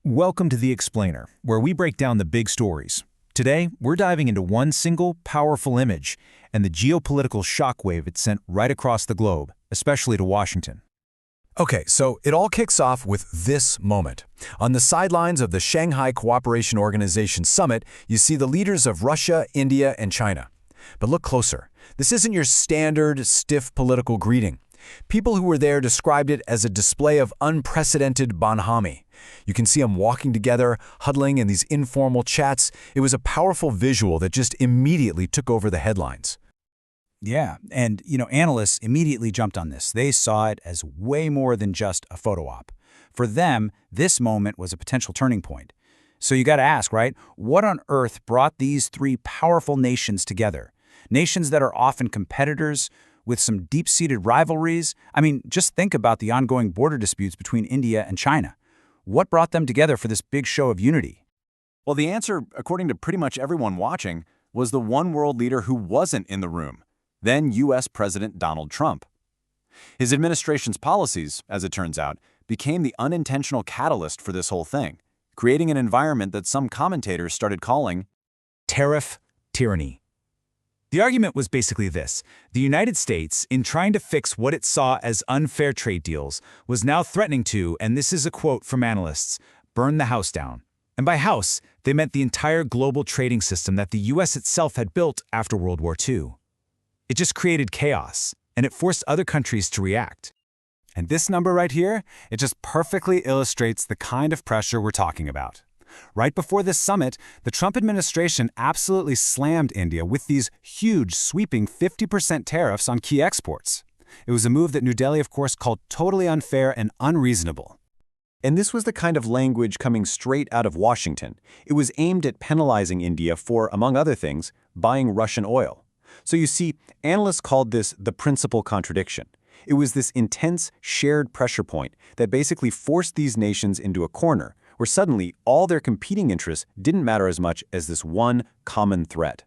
Welcome to The Explainer, where we break down the big stories. Today, we're diving into one single, powerful image and the geopolitical shockwave it sent right across the globe, especially to Washington. Okay, so it all kicks off with this moment. On the sidelines of the Shanghai Cooperation Organization Summit, you see the leaders of Russia, India, and China. But look closer. This isn't your standard, stiff political greeting. People who were there described it as a display of unprecedented bonhomie. You can see them walking together, huddling in these informal chats. It was a powerful visual that just immediately took over the headlines. Yeah, and analysts immediately jumped on this. They saw it as way more than just a photo op. For them, this moment was a potential turning point. So you got to ask, right? What on earth brought these three powerful nations together? Nations that are often competitors, with some deep-seated rivalries. I mean, just think about the ongoing border disputes between India and China. What brought them together for this big show of unity? Well, the answer, according to pretty much everyone watching, was the one world leader who wasn't in the room, then U.S. President Donald Trump. His administration's policies, as it turns out, became the unintentional catalyst for this whole thing, creating an environment that some commentators started calling Tariff tyranny. The argument was basically this. The United States, in trying to fix what it saw as unfair trade deals, was now threatening to, and this is a quote from analysts, burn the house down. And by house, they meant the entire global trading system that the U.S. itself had built after World War II. It just created chaos, and it forced other countries to react. And this number right here, it just perfectly illustrates the kind of pressure we're talking about. Right before this summit, the Trump administration absolutely slammed India with these huge, sweeping 50% tariffs on key exports. It was a move that New Delhi, of course, called totally unfair and unreasonable. And this was the kind of language coming straight out of Washington. It was aimed at penalizing India for, among other things, buying Russian oil. So you see, analysts called this the principal contradiction. It was this intense, shared pressure point that basically forced these nations into a corner, where suddenly all their competing interests didn't matter as much as this one common threat.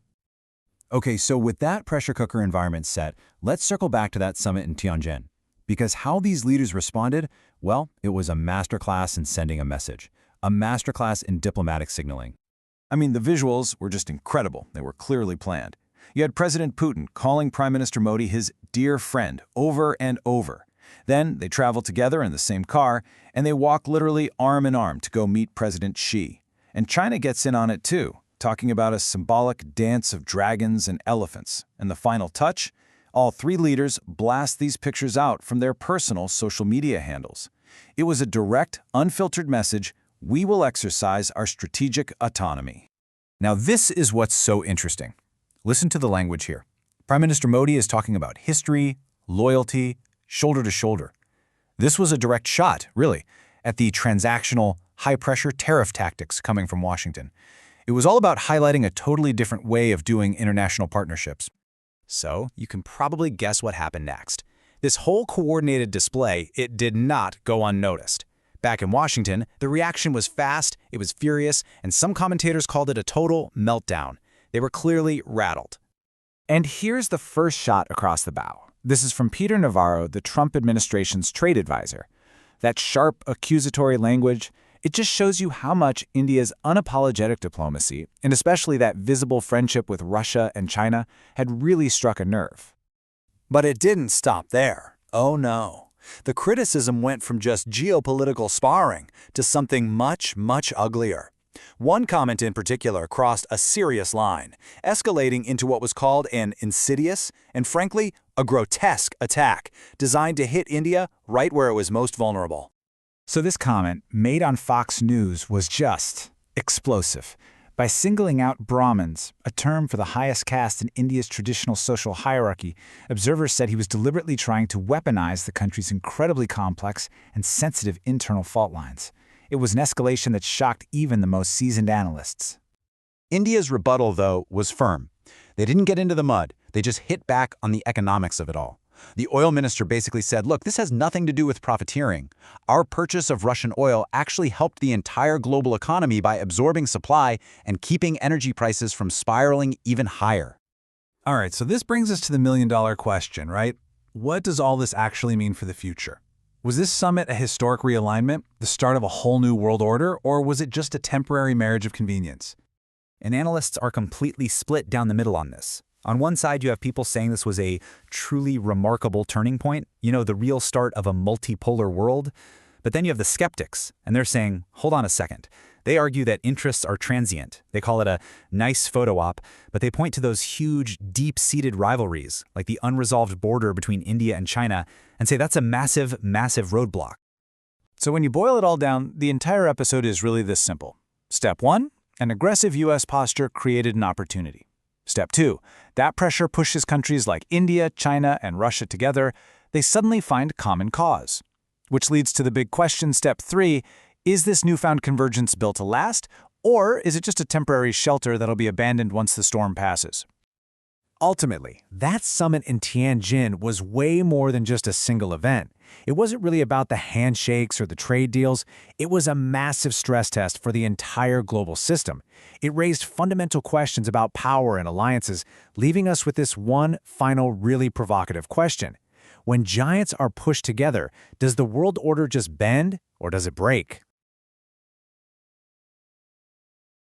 Okay, so with that pressure cooker environment set, let's circle back to that summit in Tianjin. Because how these leaders responded, well, it was a masterclass in sending a message, a masterclass in diplomatic signaling. I mean, the visuals were just incredible. They were clearly planned. You had President Putin calling Prime Minister Modi his dear friend over and over. Then they travel together in the same car, and they walk literally arm in arm to go meet President Xi. And China gets in on it too, talking about a symbolic dance of dragons and elephants. And the final touch? All three leaders blast these pictures out from their personal social media handles. It was a direct, unfiltered message: we will exercise our strategic autonomy. Now this is what's so interesting. Listen to the language here. Prime Minister Modi is talking about history, loyalty, shoulder to shoulder. This was a direct shot, really, at the transactional, high-pressure tariff tactics coming from Washington. It was all about highlighting a totally different way of doing international partnerships. So you can probably guess what happened next. This whole coordinated display, it did not go unnoticed. Back in Washington, the reaction was fast, it was furious, and some commentators called it a total meltdown. They were clearly rattled. And here's the first shot across the bow. This is from Peter Navarro, the Trump administration's trade advisor. That sharp, accusatory language, it just shows you how much India's unapologetic diplomacy, and especially that visible friendship with Russia and China, had really struck a nerve. But it didn't stop there. Oh no. The criticism went from just geopolitical sparring to something much, much uglier. One comment in particular crossed a serious line, escalating into what was called an insidious and, frankly, a grotesque attack designed to hit India right where it was most vulnerable. So this comment, made on Fox News, was just explosive. By singling out Brahmins, a term for the highest caste in India's traditional social hierarchy, observers said he was deliberately trying to weaponize the country's incredibly complex and sensitive internal fault lines. It was an escalation that shocked even the most seasoned analysts. India's rebuttal, though, was firm. They didn't get into the mud. They just hit back on the economics of it all. The oil minister basically said, look, this has nothing to do with profiteering. Our purchase of Russian oil actually helped the entire global economy by absorbing supply and keeping energy prices from spiraling even higher. All right, so this brings us to the million-dollar question, right? What does all this actually mean for the future? Was this summit a historic realignment, the start of a whole new world order, or was it just a temporary marriage of convenience? And analysts are completely split down the middle on this. On one side, you have people saying this was a truly remarkable turning point, the real start of a multipolar world. But then you have the skeptics, and they're saying, hold on a second. They argue that interests are transient. They call it a nice photo op, but they point to those huge, deep-seated rivalries, like the unresolved border between India and China, and say that's a massive, massive roadblock. So when you boil it all down, the entire episode is really this simple. Step 1, an aggressive U.S. posture created an opportunity. Step 2, that pressure pushes countries like India, China, and Russia together. They suddenly find common cause. Which leads to the big question, Step 3, is this newfound convergence built to last, or is it just a temporary shelter that'll be abandoned once the storm passes? Ultimately, that summit in Tianjin was way more than just a single event. It wasn't really about the handshakes or the trade deals. It was a massive stress test for the entire global system. It raised fundamental questions about power and alliances, leaving us with this one final really provocative question. When giants are pushed together, does the world order just bend or does it break?